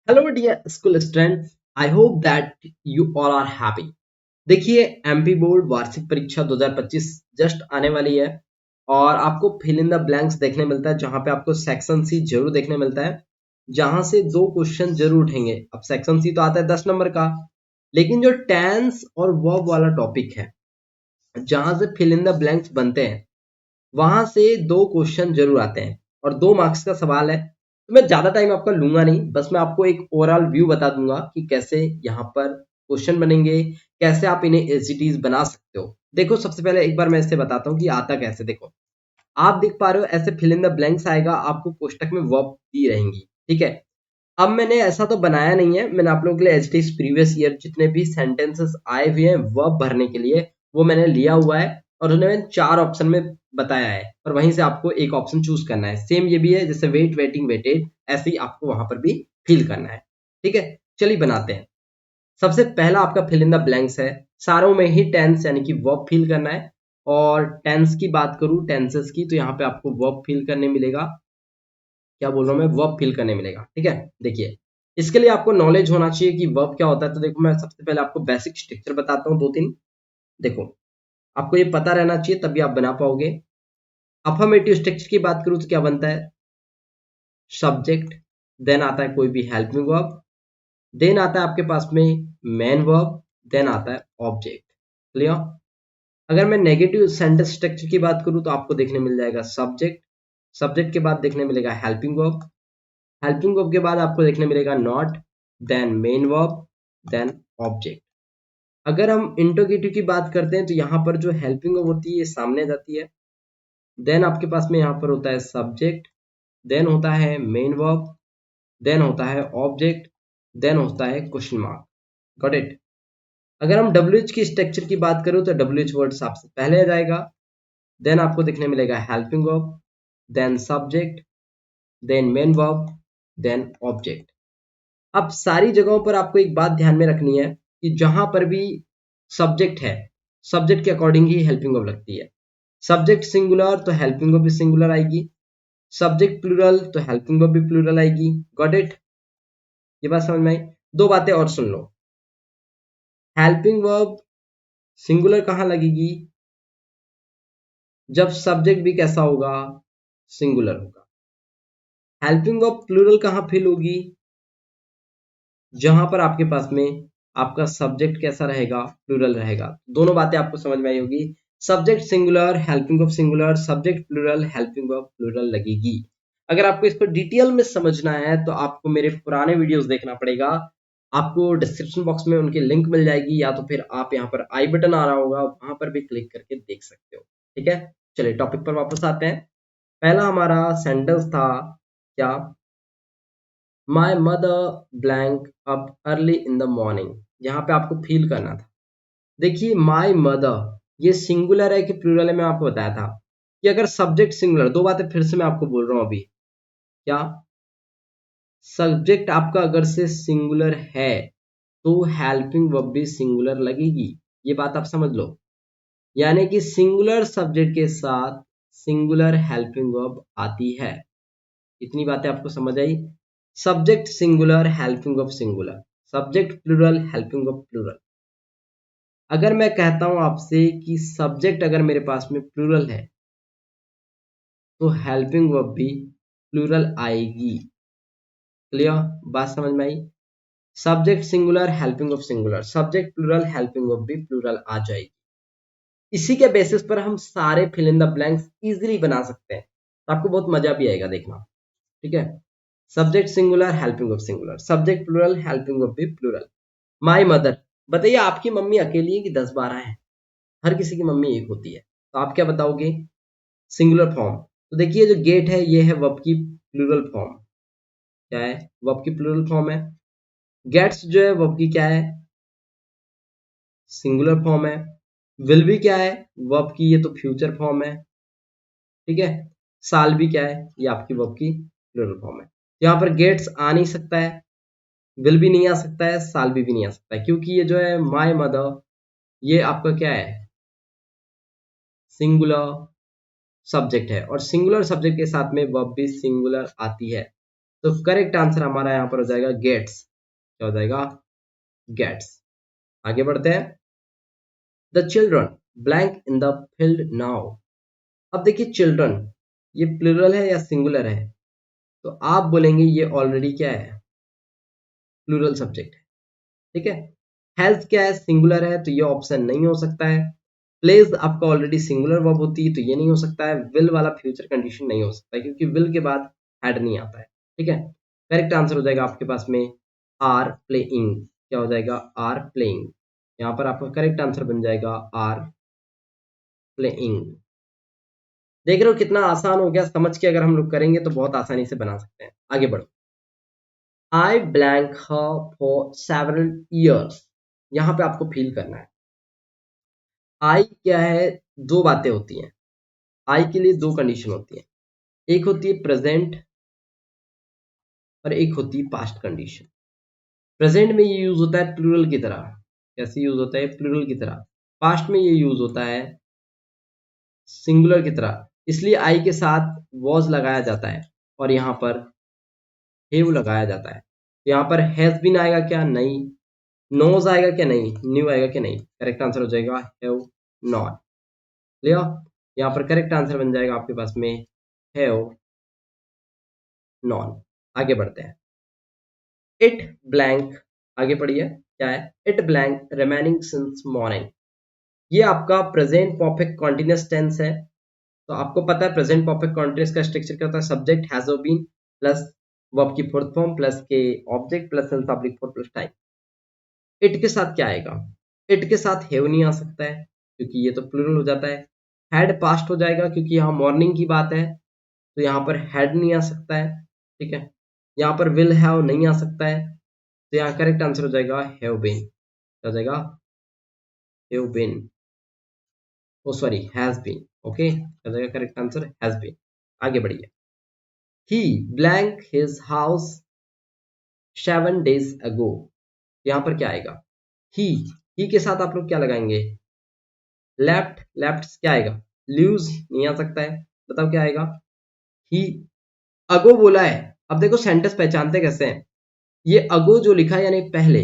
Hello dear school student, I hope that you all are happy. देखिए, MP board वार्षिक परीक्षा 2025 just आने वाली है और आपको फिल इन द ब्लैंक्स देखने मिलता है, जहां पे आपको सेक्शन सी जरूर देखने मिलता है, जहां से दो क्वेश्चन जरूर उठेंगे। अब सेक्शन सी तो आता है 10 नंबर का, लेकिन जो टेंस और वर्ब वाला टॉपिक है, जहां से फिल इन द ब्लैंक्स बनते हैं, वहां से दो क्वेश्चन जरूर आते हैं और 2 मार्क्स का सवाल है। तो मैं ज्यादा टाइम आपका लूंगा नहीं, बस मैं आपको एक ओवरऑल व्यू बता दूंगा कि कैसे यहाँ पर क्वेश्चन बनेंगे, कैसे आप इन्हें एसजीटीज बना सकते हो। देखो, सबसे पहले एक बार मैं इससे बताता हूँ कि आता कैसे। देखो, आप देख पा रहे हो ऐसे फिल इन द ब्लैंक्स आएगा, आपको कोष्टक में वर्ब दी रहेंगी। ठीक है, अब मैंने ऐसा तो बनाया नहीं है, मैंने आप लोगों के लिए एसजीटीज प्रीवियस ईयर जितने भी सेंटेंसेस आए हुए हैं वर्ब भरने के लिए, वो मैंने लिया हुआ है और उन्हें मैंने 4 ऑप्शन में बताया है और वहीं से आपको एक ऑप्शन चूज करना है। सेम ये भी है, जैसे वेट, वेटिंग, वेटेड, ऐसे ही आपको वहां पर भी फिल करना है। ठीक है, चलिए बनाते हैं। सबसे पहला आपका फिल इन द ब्लैंक्स है, सारों में ही टेंस यानी कि वर्ब फिल करना है। और टेंस की बात करूं, टेंसेस की, तो यहाँ पे आपको वर्ब फिल करने मिलेगा। क्या बोल रहा हूँ मैं, वर्ब फिल करने मिलेगा। ठीक है, देखिए, इसके लिए आपको नॉलेज होना चाहिए कि वर्ब क्या होता है। तो देखो, मैं सबसे पहले आपको बेसिक स्ट्रक्चर बताता हूँ 2-3। देखो, आपको ये पता रहना चाहिए, तभी आप बना पाओगे। अफर्मेटिव स्ट्रक्चर की बात करूँ तो क्या बनता है, सब्जेक्ट, देन आता है कोई भी हेल्पिंग वर्ब, देन आता है आपके पास में मेन वर्ब, देन आता है ऑब्जेक्ट। क्लियर? अगर मैं नेगेटिव सेंटेंस स्ट्रक्चर की बात करूँ तो आपको देखने मिल जाएगा सब्जेक्ट, सब्जेक्ट के बाद देखने मिलेगा हेल्पिंग वर्ब, हेल्पिंग वर्ब के बाद आपको देखने मिलेगा not, then main verb, then object. अगर हम इंटरोगेटिव की बात करते हैं तो यहाँ पर जो हेल्पिंग वर्ब होती है ये सामने आ जाती है, देन आपके पास में यहाँ पर होता है सब्जेक्ट, देन होता है मेन वर्ब, देन होता है ऑब्जेक्ट, देन होता है क्वेश्चन मार्क। Got it? अगर हम डब्ल्यू एच की स्ट्रक्चर की बात करूँ तो डब्ल्यू एच वर्ड सबसे पहले आ जाएगा, देन आपको देखने मिलेगा helping verb, then subject, then main verb, then object. अब सारी जगहों पर आपको एक बात ध्यान में रखनी है कि जहां पर भी सब्जेक्ट है, सब्जेक्ट के अकॉर्डिंग ही हेल्पिंग वर्ब लगती है। सब्जेक्ट सिंगुलर तो हेल्पिंग वर्ब भी सिंगुलर आएगी, सब्जेक्ट प्लूरल तो हेल्पिंग वर्ब भी प्लूरल आएगी। Got it? ये बात समझ में आई? दो बातें और सुन लो। हेल्पिंग वर्ब सिंगुलर कहाँ लगेगी, जब सब्जेक्ट भी कैसा होगा, सिंगुलर होगा। हेल्पिंग वर्ब प्लूरल कहाँ फिल होगी, जहां पर आपके पास में आपका सब्जेक्ट कैसा रहेगा, प्लूरल रहेगा। दोनों बातें आपको समझ में आई होगी। Subject singular, helping verb singular, subject plural, helping verb plural लगेगी। अगर आपको इसको डिटेल में समझना है तो आपको मेरे पुराने वीडियोस देखना पड़ेगा। आपको डिस्क्रिप्शन बॉक्स में उनकी लिंक मिल जाएगी, या तो फिर आप यहाँ पर आई बटन आ रहा होगा, वहां पर भी क्लिक करके देख सकते हो। ठीक है, चलिए टॉपिक पर वापस आते हैं। पहला हमारा सेंटेंस था क्या, my mother blank up early in the morning. यहाँ पे आपको फील करना था। देखिए, माई मदर ये सिंगुलर है कि प्लूरल है, मैं आपको बताया था कि अगर सब्जेक्ट सिंगुलर, दो बातें फिर से मैं आपको बोल रहा हूँ अभी। क्या, सब्जेक्ट आपका अगर से सिंगुलर है तो हेल्पिंग वर्ब भी सिंगुलर लगेगी। ये बात आप समझ लो, यानी कि सिंगुलर सब्जेक्ट के साथ सिंगुलर हेल्पिंग वर्ब आती है। इतनी बातें आपको समझ आई? Subject singular, helping verb singular, subject plural, helping verb plural. अगर मैं कहता हूं आपसे कि सब्जेक्ट अगर मेरे पास में प्लूरल है तो हेल्पिंग वर्ब भी प्लूरल आएगी। क्लियर? बात समझ में आई? Subject singular, helping verb singular, subject plural, helping verb भी प्लूरल आ जाएगी। इसी के बेसिस पर हम सारे fill in the blanks easily बना सकते हैं, तो आपको बहुत मजा भी आएगा देखना। ठीक है, subject singular, helping verb singular, subject plural, helping verb भी प्लूरल। माई मदर, बताइए आपकी मम्मी अकेली है कि 10-12 है? हर किसी की मम्मी एक होती है, तो आप क्या बताओगे, सिंगुलर फॉर्म। तो देखिए, जो गेट है ये है वर्ब की प्लूरल फॉर्म। क्या है, वर्ब की प्लूरल फॉर्म है। गेट्स जो है वर्ब की क्या है, सिंगुलर फॉर्म है। विल भी क्या है, वर्ब की ये तो फ्यूचर फॉर्म है। ठीक है, साल भी क्या है, ये आपकी वर्ब की प्लूरल फॉर्म है। यहाँ पर गेट्स आ नहीं सकता है, विल भी नहीं आ सकता है, साल भी नहीं आ सकता है, क्योंकि ये जो है माय मदर, ये आपका क्या है, सिंगुलर सब्जेक्ट है और सिंगुलर सब्जेक्ट के साथ में वर्ब भी सिंगुलर आती है। तो करेक्ट आंसर हमारा यहाँ पर हो जाएगा गेट्स। क्या हो जाएगा? गेट्स। आगे बढ़ते हैं। The children blank in the field now. अब देखिए चिल्ड्रन, ये प्लूरल है या सिंगुलर है? तो आप बोलेंगे ये ऑलरेडी क्या है? प्लूरल सब्जेक्ट है। ठीक है। हेल्थ क्या है? सिंगुलर है, तो ये ऑप्शन नहीं हो सकता है। प्लेज आपका ऑलरेडी सिंगुलर वर्ब होती है, तो ये नहीं हो सकता है। विल वाला फ्यूचर कंडीशन नहीं हो सकता है, क्योंकि विल के बाद हैड नहीं आता है। ठीक है। करेक्ट आंसर हो जाएगा आपके पास में आर प्लेइंग। क्या हो जाएगा? Are playing. यहाँ पर आपका करेक्ट आंसर बन जाएगा आर प्लेइंग। देख रहे हो कितना आसान हो गया? समझ के अगर हम लोग करेंगे तो बहुत आसानी से बना सकते हैं। आगे बढ़ो। आई blank her for several years. यहाँ पे आपको फील करना है। आई क्या है? दो बातें होती हैं। आई के लिए दो कंडीशन होती है। एक होती है प्रेजेंट और एक होती है पास्ट कंडीशन। प्रेजेंट में ये यूज होता है प्लूरल की तरह। कैसे यूज होता है? प्लूरल की तरह। पास्ट में ये यूज होता है सिंगुलर की तरह। इसलिए आई के साथ वॉज लगाया जाता है और यहाँ पर हैव लगाया जाता है। तो यहाँ पर हैज बीन आएगा क्या? नहीं। नोज आएगा क्या? नहीं। न्यू आएगा क्या? नहीं। करेक्ट आंसर हो जाएगा हैव नॉट। क्लियर? यहाँ पर करेक्ट आंसर बन जाएगा आपके पास में हैव नॉन। आगे बढ़ते हैं। It blank. आगे पढ़िए क्या है? It blank remaining since morning. ये आपका प्रेजेंट परफेक्ट कॉन्टिन्यूअस टेंस है। तो आपको पता है प्रेजेंट परफेक्ट कॉन्टिन्यूअस का स्ट्रक्चर क्या होता है? Subject has been plus verb की फोर्थ फॉर्म प्लस के object plus since oblique for plus time. It के साथ क्या आएगा? इट के साथ हैव नहीं आ सकता है, क्योंकि ये तो प्लूरल हो जाता है। हैड पास्ट हो जाएगा, क्योंकि यहाँ मॉर्निंग की बात है, तो यहाँ पर हैड नहीं आ सकता है। ठीक है। यहाँ पर विल हैव नहीं आ सकता है, तो यहाँ करेक्ट आंसर हो जाएगा हैव बीन। क्या हो जाएगा? Have been. Oh sorry, has been. Okay, क्या हो जाएगा? Correct answer has been. आगे बढ़िए। He blank his house 7 days ago। यहाँ पर क्या आएगा? ही के साथ आप लोग क्या लगाएंगे? लेफ्ट। लेफ्ट क्या आएगा? ल्यूज नहीं आ सकता है। बताओ क्या आएगा? ही अगो बोला है। अब देखो सेंटेंस पहचानते कैसे हैं। ये अगो जो लिखा है यानी पहले।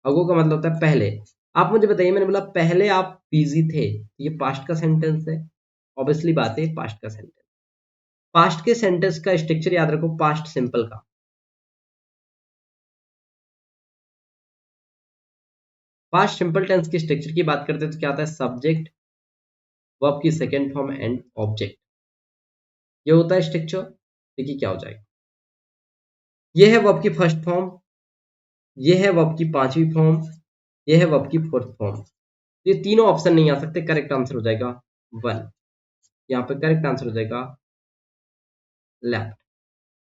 अगो का मतलब होता है पहले। आप मुझे बताइए, मैंने बोला पहले आप बिजी थे, ये पास्ट का सेंटेंस है। ऑब्वियसली बात है, पास्ट का सेंटेंस। पास्ट के सेंटेंस का स्ट्रक्चर याद रखो, पास्ट सिंपल का। पास्ट सिंपल टेंस के स्ट्रक्चर की बात करते हैं तो क्या आता है? सब्जेक्ट, वर्ब की सेकेंड फॉर्म एंड ऑब्जेक्ट। ये होता है स्ट्रक्चर। देखिए क्या हो जाएगा। ये है वर्ब की फर्स्ट फॉर्म, ये है वर्ब की पांचवी फॉर्म, ये है वर्ब की फोर्थ फॉर्म। ये तीनों ऑप्शन नहीं आ सकते। करेक्ट आंसर हो जाएगा वन। यहाँ पे करेक्ट आंसर हो जाएगा लेफ्ट।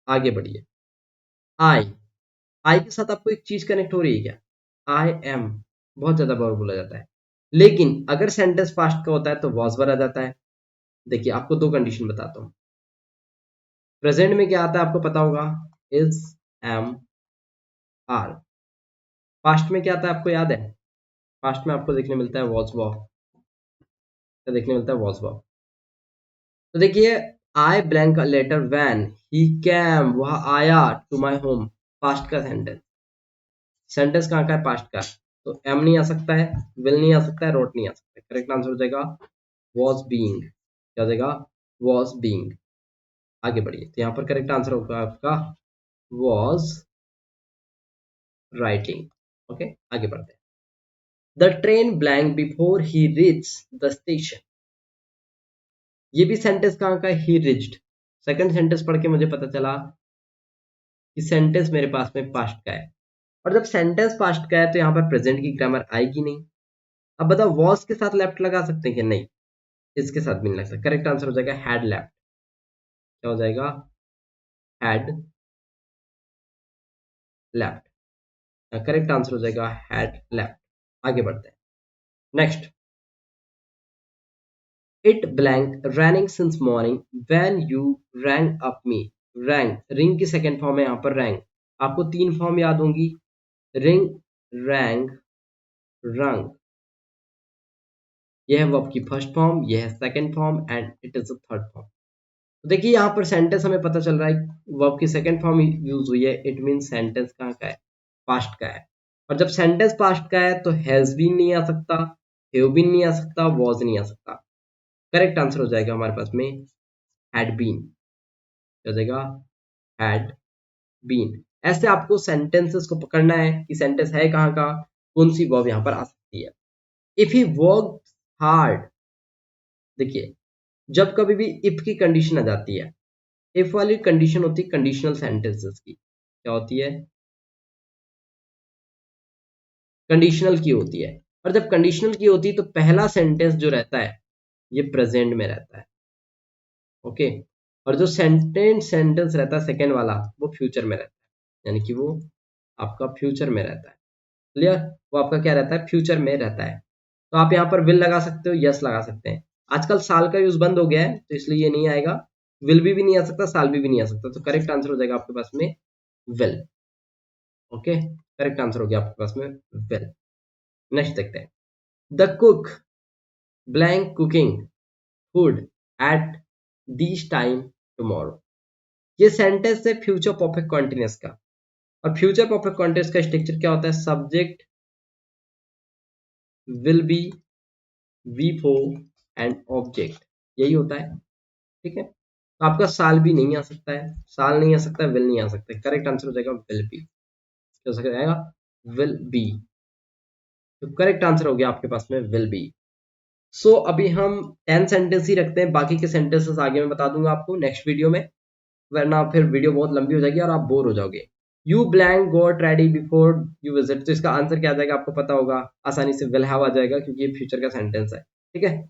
आगे बढ़िए। आई। आई के साथ आपको एक चीज कनेक्ट हो रही है क्या? आई एम बहुत ज्यादा बार बोला जाता है, लेकिन अगर सेंटेंस पास्ट का होता है तो वॉज वर आ जाता है। देखिए आपको दो कंडीशन बताता हूँ। प्रेजेंट में क्या आता है आपको पता होगा? Is, M, are. पास्ट में क्या आता है आपको याद है? पास्ट में आपको देखने मिलता है वॉज वर। क्या देखने मिलता है? Was were. तो देखिए, I blank a letter when he came, वह आया टू माई होम। पास्ट का सेंटेंस। सेंटेंस कहाँ का है? पास्ट का। तो एम नहीं आ सकता है, विल नहीं आ सकता है, रोट नहीं आ सकता है। करेक्ट आंसर हो जाएगा वॉज बीइंग। क्या हो जाएगा? Was being. आगे बढ़िए। तो यहाँ पर करेक्ट आंसर होगा आपका वॉज राइटिंग। ओके, आगे बढ़ते हैं। The train blank before he reach the station. ये भी सेंटेंस कहाँ का है? ही रिच्ड। सेकंड सेंटेंस पढ़ के मुझे पता चला कि सेंटेंस मेरे पास में पास्ट का है, और जब सेंटेंस पास्ट का है तो यहाँ पर प्रेजेंट की ग्रामर आएगी नहीं। अब बताओ वॉज के साथ लेफ्ट लगा सकते हैं कि नहीं? इसके साथ भी नहीं लग सकता। करेक्ट आंसर हो जाएगा हैड लेफ्ट। क्या हो जाएगा? Had left. करेक्ट आंसर हो जाएगा हैड लेफ्ट। आगे बढ़ते हैं। Next. It blank raining since morning when you rang up me. Rang, ring की सेकंड फॉर्म है यहाँ पर रैंग। आपको तीन फॉर्म याद होंगी, रिंग, रैंग, रंग। यह है वर्ब की फर्स्ट फॉर्म, यह है second form and it is the third form. तो देखिए यहाँ पर सेंटेंस हमें पता चल रहा है वर्ब की सेकंड फॉर्म यूज हुई है, इट मीन सेंटेंस कहाँ का है, पास्ट का है। और जब सेंटेंस पास्ट का है तो हैज बीन नहीं आ सकता, हैव बीन नहीं आ सकता, वॉज नहीं आ सकता। करेक्ट आंसर हो जाएगा हमारे पास में हैड बीन, हो जाएगा हैड बीन। ऐसे आपको सेंटेंसेस को पकड़ना है कि सेंटेंस है कहाँ का, कौन सी वर्ब यहाँ पर आ सकती है। इफ ही वर्क हार्ड, देखिए जब कभी भी इफ की कंडीशन आ जाती है, इफ वाली कंडीशन होती है कंडीशनल सेंटेंसेस की, क्या होती है, कंडीशनल की होती है। और जब कंडीशनल की होती है तो पहला सेंटेंस जो रहता है ये प्रेजेंट में रहता है, ओके। और जो सेंटेंस रहता है सेकेंड वाला वो फ्यूचर में रहता है, यानी कि वो आपका फ्यूचर में रहता है। क्लियर, वो आपका क्या रहता है, फ्यूचर में रहता है। तो आप यहाँ पर विल लगा सकते हो, यस लगा सकते हैं। आजकल साल का यूज बंद हो गया है तो इसलिए ये नहीं आएगा, विल भी नहीं आ सकता, साल भी नहीं आ सकता। तो करेक्ट आंसर हो जाएगा आपके पास में विल, ओके। करेक्ट आंसर हो गया आपके पास में विल। नेक्स्ट देखते हैं, the cook blank cooking food at this time tomorrow. ये सेंटेंस है फ्यूचर परफेक्ट कॉन्टिन्यूअस का। और फ्यूचर परफेक्ट कॉन्टिन्यूअस का स्ट्रक्चर क्या होता है, subject will be V four and object, यही होता है, ठीक है। तो आपका साल भी नहीं आ सकता है, साल नहीं आ सकता है, विल नहीं आ सकता है। करेक्ट आंसर हो जाएगा विल बी, हो जाएगा विल बी। तो करेक्ट आंसर हो गया आपके पास में विल बी। सो अभी हम 10 सेंटेंस ही रखते हैं, बाकी के सेंटेंसेस आगे मैं बता दूंगा आपको नेक्स्ट वीडियो में, वरना फिर वीडियो बहुत लंबी हो जाएगी और आप बोर हो जाओगे। You blank got ready before you visit, तो इसका आंसर क्या आ जाएगा आपको पता होगा, आसानी से विल हैव आ जाएगा क्योंकि ये फ्यूचर का सेंटेंस है, ठीक है।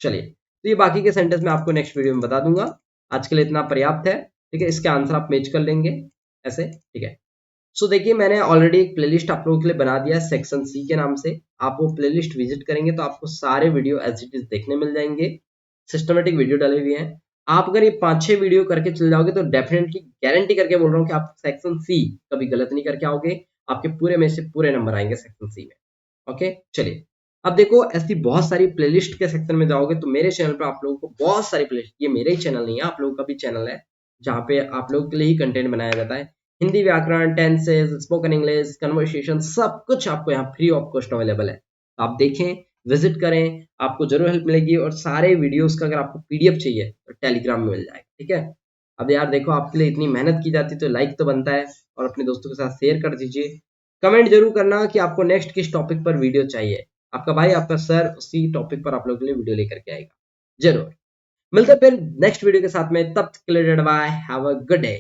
चलिए, तो ये बाकी के सेंटेंस मैं आपको नेक्स्ट वीडियो में बता दूंगा। आज के लिए इतना पर्याप्त है, ठीक है। इसके आंसर आप मैच कर लेंगे ऐसे, ठीक है। सो देखिए मैंने ऑलरेडी एक प्लेलिस्ट आप लोगों के लिए बना दिया है सेक्शन सी के नाम से। आप वो प्लेलिस्ट विजिट करेंगे तो आपको सारे वीडियो एज इट इज देखने मिल जाएंगे, सिस्टमेटिक वीडियो डाले हुए हैं। आप अगर ये 5-6 वीडियो करके चल जाओगे तो डेफिनेटली गारंटी करके बोल रहा हूँ कि आप सेक्शन सी कभी गलत नहीं करके आओगे, आपके पूरे में से पूरे नंबर आएंगे सेक्शन सी में, ओके। चलिए, अब देखो ऐसी बहुत सारी प्लेलिस्ट के सेक्शन में जाओगे तो मेरे चैनल पर आप लोगों को बहुत सारी प्लेलिस्ट, ये मेरे ही चैनल नहीं है, आप लोगों का भी चैनल है जहाँ पे आप लोगों के लिए ही कंटेंट बनाया जाता है। हिंदी व्याकरण, टेंसेज, स्पोकन इंग्लिश, कन्वर्सेशन, सब कुछ आपको यहाँ फ्री ऑफ कॉस्ट अवेलेबल है। तो आप देखें, विजिट करें, आपको जरूर हेल्प मिलेगी। और सारे वीडियोस का अगर आपको पीडीएफ चाहिए तो टेलीग्राम में मिल जाएगा, ठीक है। अब यार देखो आपके लिए इतनी मेहनत की जाती है तो लाइक तो बनता है, और अपने दोस्तों के साथ शेयर कर दीजिए। कमेंट जरूर करना कि आपको नेक्स्ट किस टॉपिक पर वीडियो चाहिए, आपका भाई आपका सर उसी टॉपिक पर आप लोगों के लिए वीडियो लेकर के आएगा जरूर। मिलते हैं फिर नेक्स्ट वीडियो के साथ में, तब तक के लिए bye, have a good day.